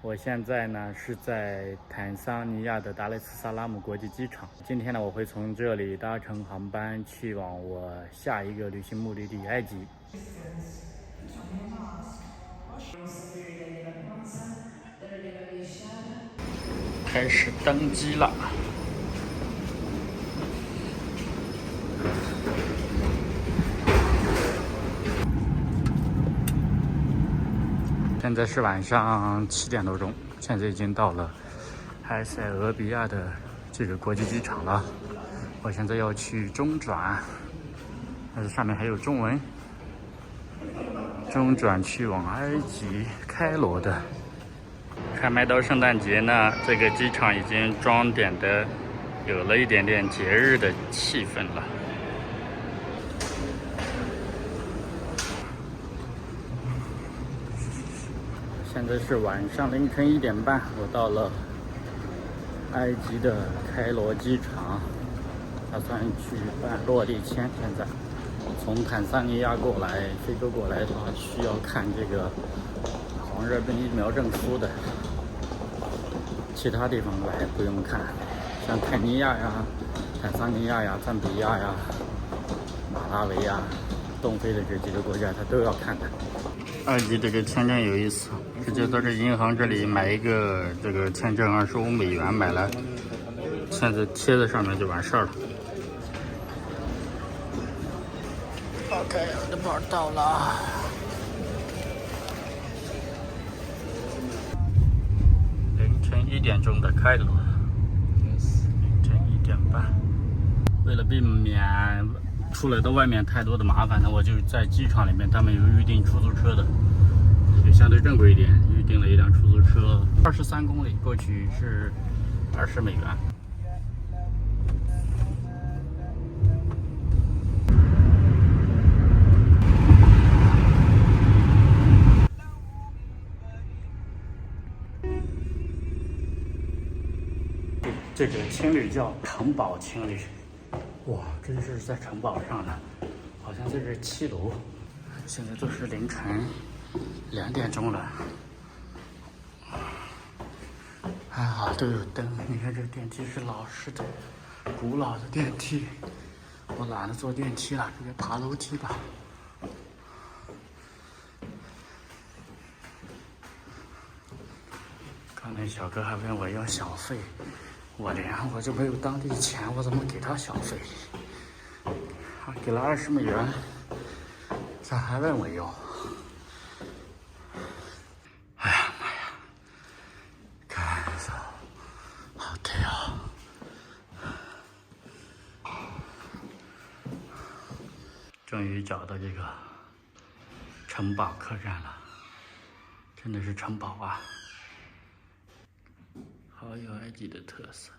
我现在呢是在坦桑尼亚的达雷斯萨拉姆国际机场。今天呢，我会从这里搭乘航班去往我下一个旅行目的地埃及。开始登机了。现在是晚上7点多钟，现在已经到了埃塞俄比亚的这个国际机场了。我现在要去中转，但是上面还有中文，中转去往埃及开罗的。还没到圣诞节呢，这个机场已经装点的有了一点点节日的气氛了。现在是晚上凌晨1点半，我到了埃及的开罗机场，打算去办落地签。现在从坦桑尼亚过来，非洲过来的话，需要看这个黄热病疫苗证书的，其他地方来不用看，像肯尼亚呀、坦桑尼亚呀、赞比亚呀、马拉维呀、东非的这几个国家，它都要看的。埃及这个签证有意思，直接到这银行这里买一个这个签证25美元买来，现在贴在上面就完事儿了。OK， 我的包到了。凌晨1点钟的开罗，凌晨1点半。为了避免出来到外面太多的麻烦呢，我就在机场里面，他们有预订出租车的，也相对正规一点，预订了一辆出租车，23公里过去是20美元。这个青旅叫城堡青旅，哇，真是在城堡上呢，好像在这7楼。现在都是凌晨2点钟了，还好都有灯。你看这电梯是老式的、古老的电梯，我懒得坐电梯了，直接爬楼梯吧。刚才小哥还问我要小费，我就没有当地钱，我怎么给他小费？给了20美元，咋还问我要？哎呀妈呀，干燥，好累啊！终于找到这个城堡客栈了，真的是城堡啊！好有埃及的特色。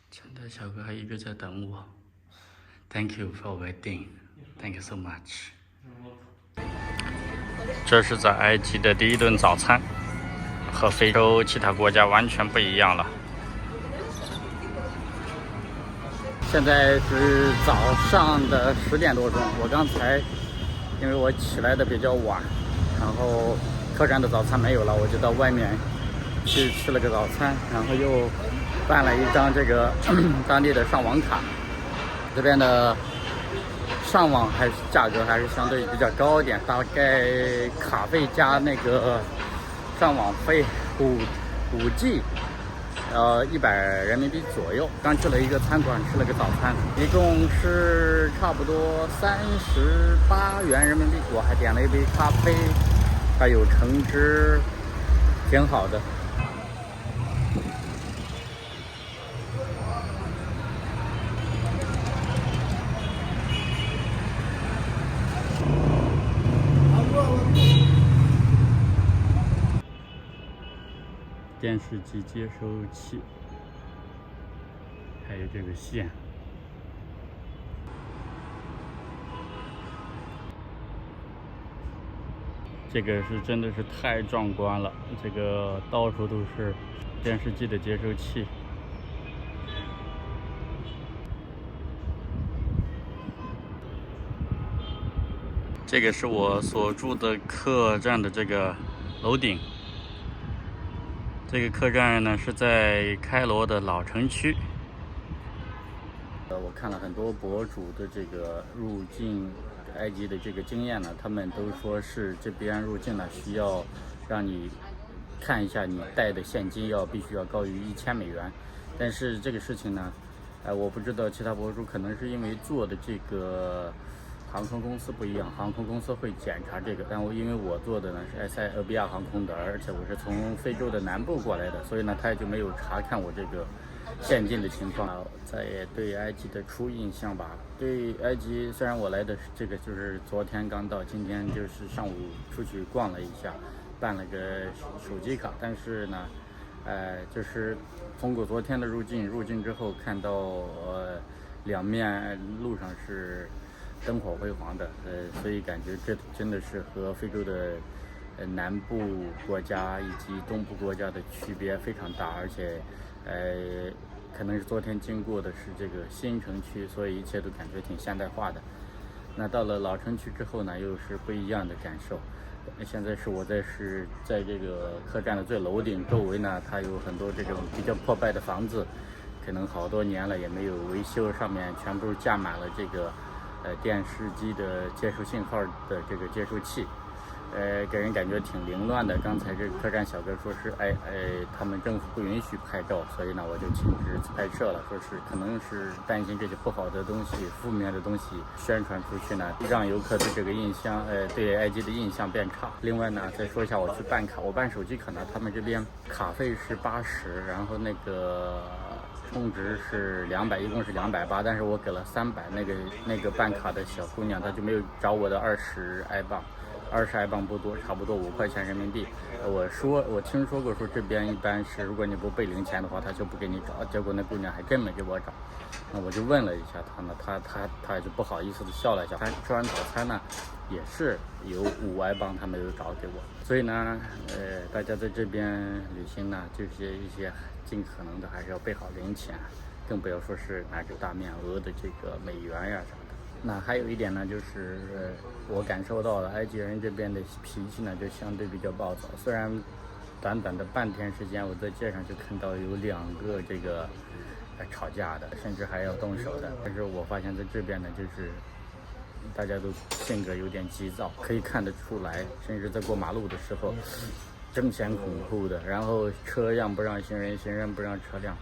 前台小哥还一直在等我。Thank you for waiting. Thank you so much. 这是在埃及的第一顿早餐，和非洲其他国家完全不一样了。现在是早上的10点多钟，我刚才因为我起来的比较晚，然后客栈的早餐没有了，我就到外面去吃了个早餐，然后又办了一张这个当地的上网卡。这边的上网价格还是相对比较高一点，大概卡费加那个上网费5G 100人民币左右。刚去了一个餐馆吃了个早餐，一共是差不多38元人民币，我还点了一杯咖啡，还有橙汁，挺好的。电视机接收器，还有这个线。这个是真的是太壮观了，这个到处都是电视机的接收器。这个是我所住的客栈的这个楼顶。这个客栈呢是在开罗的老城区。我看了很多博主的这个入境埃及的这个经验呢，他们都说是这边入境呢需要让你看一下你带的现金必须要高于$1000，但是这个事情呢，我不知道其他博主可能是因为做的这个航空公司不一样，航空公司会检查这个，但因为我做的呢是埃塞俄比亚航空的，而且我是从非洲的南部过来的，所以呢他也就没有查看我这个现金的情况。再对埃及的初印象吧，对埃及虽然我来的这个就是昨天刚到，今天就是上午出去逛了一下，办了个手机卡，但是呢就是通过昨天的入境之后看到两面路上是灯火辉煌的，所以感觉这真的是和非洲的南部国家以及东部国家的区别非常大，而且可能是昨天经过的是这个新城区，所以一切都感觉挺现代化的。那到了老城区之后呢，又是不一样的感受。现在是我在这个客栈的最楼顶，周围呢它有很多这种比较破败的房子，可能好多年了也没有维修，上面全部架满了这个电视机的接收信号的这个接收器，给人感觉挺凌乱的。刚才这个客栈小哥说是他们政府不允许拍照，所以呢我就禁止拍摄了，说是可能是担心这些不好的东西、负面的东西宣传出去呢，让游客的这个印象对埃及的印象变差。另外呢再说一下我去办卡，我办手机卡呢，他们这边卡费是80，然后那个充值是200，一共是280，但是我给了300，那个办卡的小姑娘她就没有找我的20埃镑，20埃镑不多，差不多5块钱人民币。我听说过说这边一般是如果你不备零钱的话，他就不给你找。结果那姑娘还真没给我找。那我就问了一下她呢，她就不好意思的笑了一下。吃完早餐呢，也是有5埃镑，她没有找给我。所以呢，大家在这边旅行呢，就是一些尽可能的还是要备好零钱，更不要说是拿着大面额的这个美元呀啥的。那还有一点呢，就是我感受到了埃及人这边的脾气呢，就相对比较暴躁。虽然短短的半天时间，我在街上就看到有2个这个吵架的，甚至还要动手的。但是我发现在这边呢，就是大家都性格有点急躁，可以看得出来，甚至在过马路的时候争先恐后的，然后车让不让行人，行人不让车辆。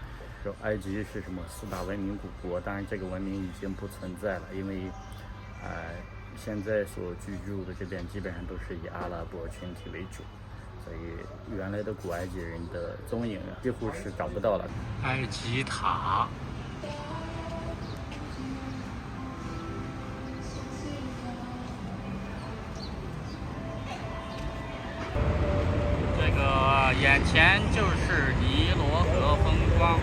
说埃及是什么4大文明古国，当然这个文明已经不存在了，因为现在所居住的这边基本上都是以阿拉伯群体为主，所以原来的古埃及人的踪影几乎是找不到了。埃及塔，这个眼前就是尼罗河风光。